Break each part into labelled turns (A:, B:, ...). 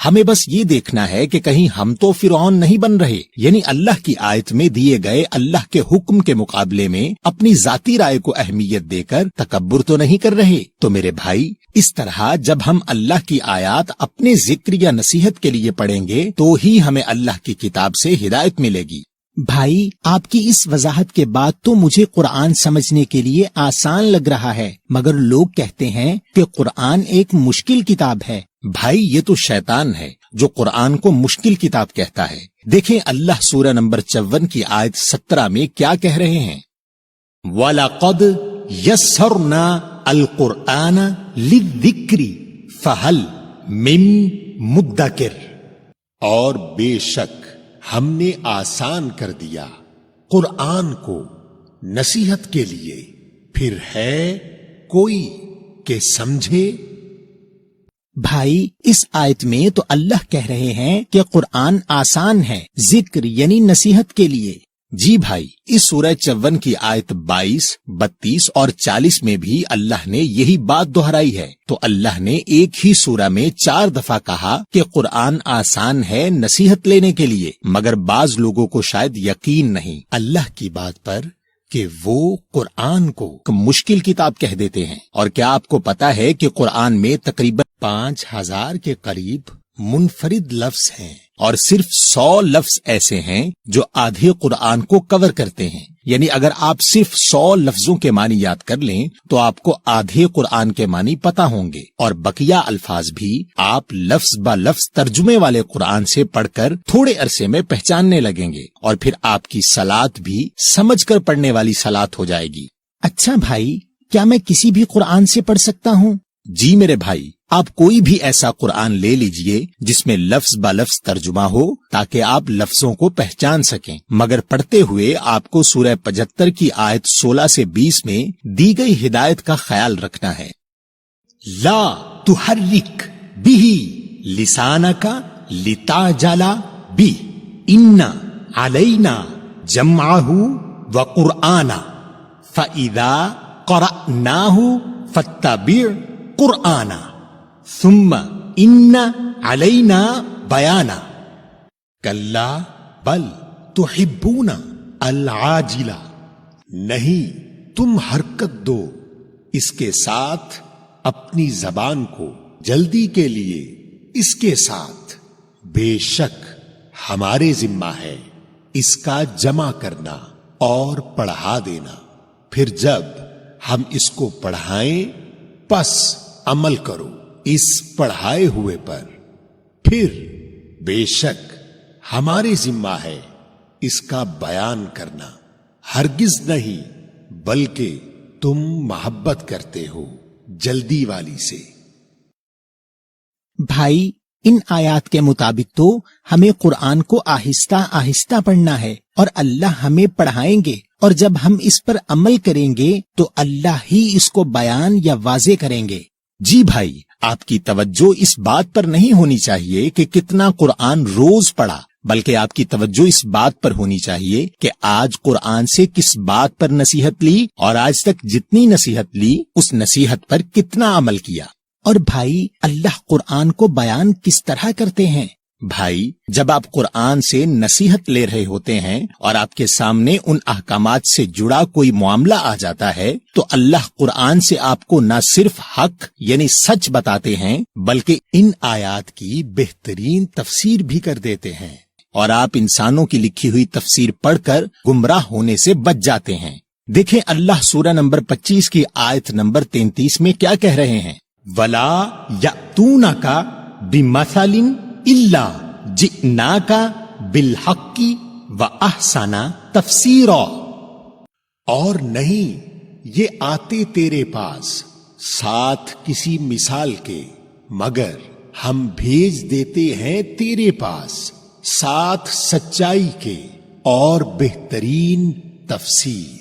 A: ہمیں بس یہ دیکھنا ہے کہ کہیں ہم تو فرعون نہیں بن رہے، یعنی اللہ کی آیت میں دیے گئے اللہ کے حکم کے مقابلے میں اپنی ذاتی رائے کو اہمیت دے کر تکبر تو نہیں کر رہے۔ تو میرے بھائی، اس طرح جب ہم اللہ کی آیات اپنے ذکر یا نصیحت کے لیے پڑھیں گے تو ہی ہمیں اللہ کی کتاب سے ہدایت ملے گی۔
B: بھائی، آپ کی اس وضاحت کے بعد تو مجھے قرآن سمجھنے کے لیے آسان لگ رہا ہے، مگر لوگ کہتے ہیں کہ قرآن ایک مشکل کتاب ہے۔
A: بھائی، یہ تو شیطان ہے جو قرآن کو مشکل کتاب کہتا ہے۔ دیکھیں اللہ سورہ نمبر 54 کی آیت 17 میں کیا کہہ رہے ہیں، وَلَقَدْ يَسَّرْنَا الْقُرْآنَ لِلذِّكْرِ فَهَلْ مِن مُدَّكِرٍ، اور بے شک ہم نے آسان کر دیا قرآن کو نصیحت کے لیے، پھر ہے کوئی کہ سمجھے۔
B: بھائی، اس آیت میں تو اللہ کہہ رہے ہیں کہ قرآن آسان ہے ذکر یعنی نصیحت کے لیے۔
A: جی بھائی، اس سورہ 54 کی آیت 22، 32 اور 40 میں بھی اللہ نے یہی بات دہرائی ہے۔ تو اللہ نے ایک ہی سورہ میں 4 دفعہ کہا کہ قرآن آسان ہے نصیحت لینے کے لیے، مگر بعض لوگوں کو شاید یقین نہیں اللہ کی بات پر کہ وہ قرآن کو مشکل کتاب کہہ دیتے ہیں۔ اور کیا آپ کو پتا ہے کہ قرآن میں تقریباً 5000 کے قریب منفرد لفظ ہیں، اور صرف 100 لفظ ایسے ہیں جو آدھے قرآن کو کور کرتے ہیں۔ یعنی اگر آپ صرف 100 لفظوں کے معنی یاد کر لیں تو آپ کو آدھے قرآن کے معنی پتا ہوں گے، اور بقیہ الفاظ بھی آپ لفظ با لفظ ترجمے والے قرآن سے پڑھ کر تھوڑے عرصے میں پہچاننے لگیں گے، اور پھر آپ کی صلاۃ بھی سمجھ کر پڑھنے والی صلاۃ ہو جائے گی۔
B: اچھا بھائی، کیا میں کسی بھی قرآن سے پڑھ سکتا ہوں؟
A: جی میرے بھائی، آپ کوئی بھی ایسا قرآن لے لیجئے جس میں لفظ با لفظ ترجمہ ہو تاکہ آپ لفظوں کو پہچان سکیں، مگر پڑھتے ہوئے آپ کو سورہ 75 کی آیت 16 سے 20 میں دی گئی ہدایت کا خیال رکھنا ہے، لا تحرک بہ لسانک لتعجل بہ ان علینا جمعہ وقرآنہ فاذا قرأناہ فاتبع قرآنہ ثم ان علینا بیانا کلا بل تحبون العاجلہ، نہیں تم حرکت دو اس کے ساتھ اپنی زبان کو جلدی کے لیے، اس کے ساتھ بے شک ہمارے ذمہ ہے اس کا جمع کرنا اور پڑھا دینا، پھر جب ہم اس کو پڑھائیں پس عمل کرو اس پڑھائے ہوئے پر، پھر بے شک ہمارے ذمہ ہے اس کا بیان کرنا، ہرگز نہیں بلکہ تم محبت کرتے ہو جلدی والی سے۔
B: بھائی، ان آیات کے مطابق تو ہمیں قرآن کو آہستہ آہستہ پڑھنا ہے، اور اللہ ہمیں پڑھائیں گے، اور جب ہم اس پر عمل کریں گے تو اللہ ہی اس کو بیان یا واضح کریں گے۔
A: جی بھائی، آپ کی توجہ اس بات پر نہیں ہونی چاہیے کہ کتنا قرآن روز پڑھا، بلکہ آپ کی توجہ اس بات پر ہونی چاہیے کہ آج قرآن سے کس بات پر نصیحت لی، اور آج تک جتنی نصیحت لی اس نصیحت پر کتنا عمل کیا۔
B: اور بھائی، اللہ قرآن کو بیان کس طرح کرتے ہیں؟
A: بھائی، جب آپ قرآن سے نصیحت لے رہے ہوتے ہیں اور آپ کے سامنے ان احکامات سے جڑا کوئی معاملہ آ جاتا ہے تو اللہ قرآن سے آپ کو نہ صرف حق یعنی سچ بتاتے ہیں بلکہ ان آیات کی بہترین تفسیر بھی کر دیتے ہیں، اور آپ انسانوں کی لکھی ہوئی تفسیر پڑھ کر گمراہ ہونے سے بچ جاتے ہیں۔ دیکھیں اللہ سورہ نمبر 25 کی آیت نمبر 33 میں کیا کہہ رہے ہیں، وَلَا يَأْتُونَكَ بِمَثَلٍ إِلَّا جِئْنَاكَ بِالْحَقِّ وَأَحْسَنَ تَفْسِيرًا، اور نہیں یہ آتے تیرے پاس ساتھ کسی مثال کے، مگر ہم بھیج دیتے ہیں تیرے پاس ساتھ سچائی کے اور بہترین تفسیر۔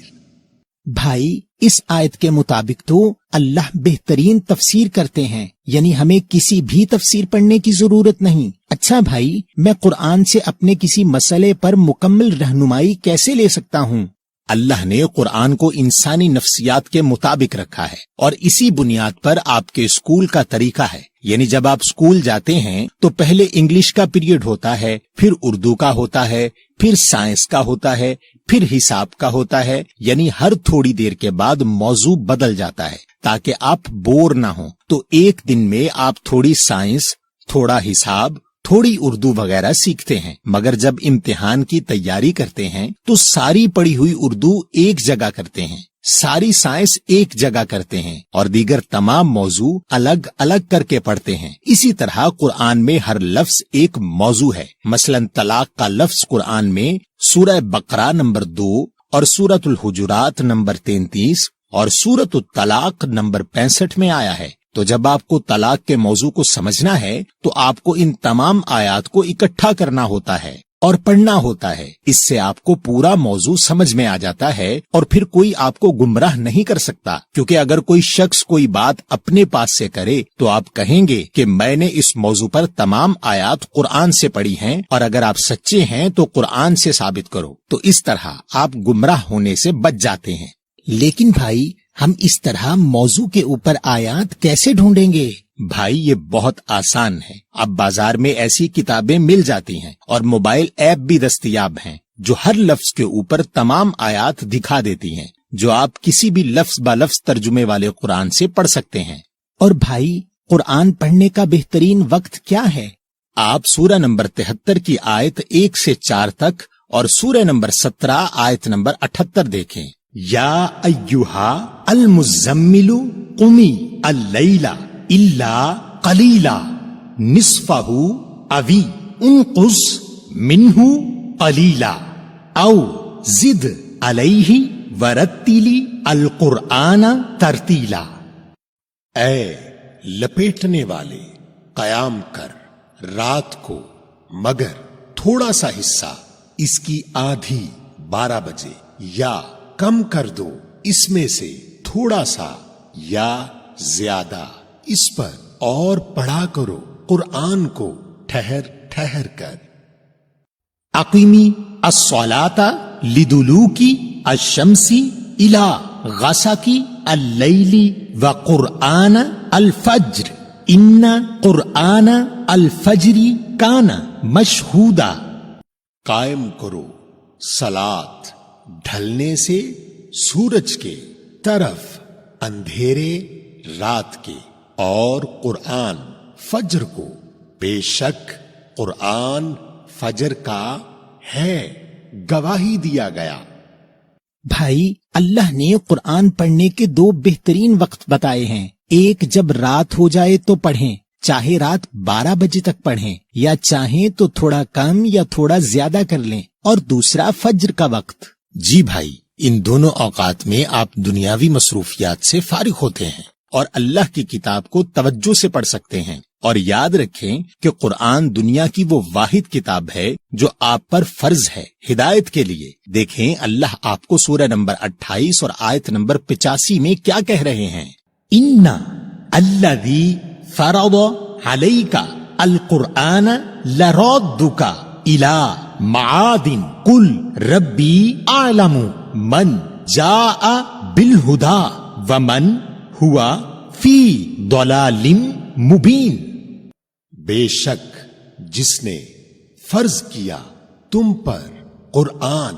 B: بھائی، اس آیت کے مطابق تو اللہ بہترین تفسیر کرتے ہیں، یعنی ہمیں کسی بھی تفسیر پڑھنے کی ضرورت نہیں۔ اچھا بھائی، میں قرآن سے اپنے کسی مسئلے پر مکمل رہنمائی کیسے لے سکتا ہوں؟
A: اللہ نے قرآن کو انسانی نفسیات کے مطابق رکھا ہے اور اسی بنیاد پر آپ کے اسکول کا طریقہ ہے. یعنی جب آپ اسکول جاتے ہیں تو پہلے انگلش کا پیریڈ ہوتا ہے، پھر اردو کا ہوتا ہے، پھر سائنس کا ہوتا ہے، پھر حساب کا ہوتا ہے. یعنی ہر تھوڑی دیر کے بعد موضوع بدل جاتا ہے تاکہ آپ بور نہ ہوں. تو ایک دن میں آپ تھوڑی سائنس، تھوڑا حساب، تھوڑی اردو وغیرہ سیکھتے ہیں. مگر جب امتحان کی تیاری کرتے ہیں تو ساری پڑھی ہوئی اردو ایک جگہ کرتے ہیں، ساری سائنس ایک جگہ کرتے ہیں اور دیگر تمام موضوع الگ الگ کر کے پڑھتے ہیں. اسی طرح قرآن میں ہر لفظ ایک موضوع ہے. مثلا طلاق کا لفظ قرآن میں سورہ بقرہ نمبر 2 اور سورۃ الحجرات نمبر 33 اور سورۃ الطلاق نمبر 65 میں آیا ہے. تو جب آپ کو طلاق کے موضوع کو سمجھنا ہے تو آپ کو ان تمام آیات کو اکٹھا کرنا ہوتا ہے اور پڑھنا ہوتا ہے. اس سے آپ کو پورا موضوع سمجھ میں آ جاتا ہے اور پھر کوئی آپ کو گمراہ نہیں کر سکتا. کیونکہ اگر کوئی شخص کوئی بات اپنے پاس سے کرے تو آپ کہیں گے کہ میں نے اس موضوع پر تمام آیات قرآن سے پڑھی ہیں، اور اگر آپ سچے ہیں تو قرآن سے ثابت کرو. تو اس طرح آپ گمراہ ہونے سے بچ جاتے ہیں.
B: لیکن بھائی ہم اس طرح موضوع کے اوپر آیات کیسے ڈھونڈیں گے؟
A: بھائی یہ بہت آسان ہے. اب بازار میں ایسی کتابیں مل جاتی ہیں اور موبائل ایپ بھی دستیاب ہیں جو ہر لفظ کے اوپر تمام آیات دکھا دیتی ہیں، جو آپ کسی بھی لفظ با لفظ ترجمے والے قرآن سے پڑھ سکتے ہیں.
B: اور بھائی قرآن پڑھنے کا بہترین وقت کیا ہے؟
A: آپ سورہ نمبر 73 کی آیت 1 سے 4 تک اور سورہ نمبر 17 آیت نمبر 78 دیکھیں. یا ایہا المزمل قمی اللیل الا قلیلا نصفہ اوی انقص منہ قلیلا او زد علیہ ورتلی القرآن ترتیلا. اے لپیٹنے والے، قیام کر رات کو مگر تھوڑا سا حصہ، اس کی آدھی 12 بجے، یا کم کر دو اس میں سے تھوڑا سا یا زیادہ، اس پر اور پڑھا کرو قرآن کو ٹھہر ٹھہر کر.
B: اقیمی الصلاۃ لدلوکی الشمس الی غسق اللیل وقرآن الفجر ان قرآن الفجر کان مشہودا.
A: قائم کرو صلاۃ ڈھلنے سے سورج کے طرف اندھیرے رات کے، اور قرآن فجر کو، بے شک قرآن فجر کا ہے گواہی دیا گیا.
B: بھائی اللہ نے قرآن پڑھنے کے 2 بہترین وقت بتائے ہیں. ایک جب رات ہو جائے تو پڑھیں، چاہے رات 12 بجے تک پڑھیں یا چاہیں تو تھوڑا کم یا تھوڑا زیادہ کر لیں، اور دوسرا فجر کا وقت.
A: جی بھائی، ان دونوں اوقات میں آپ دنیاوی مصروفیات سے فارغ ہوتے ہیں اور اللہ کی کتاب کو توجہ سے پڑھ سکتے ہیں. اور یاد رکھیں کہ قرآن دنیا کی وہ واحد کتاب ہے جو آپ پر فرض ہے ہدایت کے لیے. دیکھیں اللہ آپ کو سورہ نمبر 28 اور آیت نمبر 85 میں کیا کہہ رہے ہیں.
B: ان الذی فرض علیک القرآن لرادک الی معاد قل ربی اعلم من جاء بالہدی ومن ہوا فی ضلال مبین.
A: بے شک جس نے فرض کیا تم پر قرآن،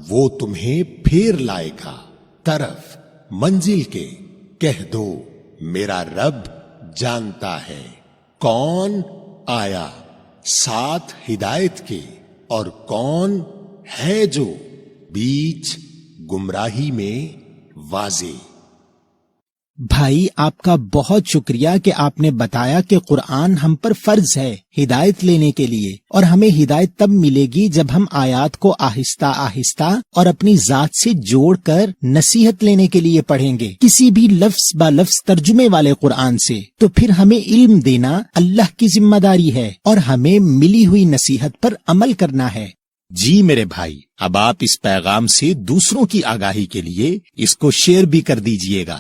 A: وہ تمہیں پھیر لائے گا طرف منزل کے. کہہ دو میرا رب جانتا ہے کون آیا ساتھ ہدایت کے اور کون ہے جو بیچ گمراہی میں واضح.
B: بھائی آپ کا بہت شکریہ کہ آپ نے بتایا کہ قرآن ہم پر فرض ہے ہدایت لینے کے لیے، اور ہمیں ہدایت تب ملے گی جب ہم آیات کو آہستہ آہستہ اور اپنی ذات سے جوڑ کر نصیحت لینے کے لیے پڑھیں گے کسی بھی لفظ با لفظ ترجمے والے قرآن سے. تو پھر ہمیں علم دینا اللہ کی ذمہ داری ہے اور ہمیں ملی ہوئی نصیحت پر عمل کرنا ہے.
A: جی میرے بھائی، اب آپ اس پیغام سے دوسروں کی آگاہی کے لیے اس کو شیئر بھی کر دیجئے گا.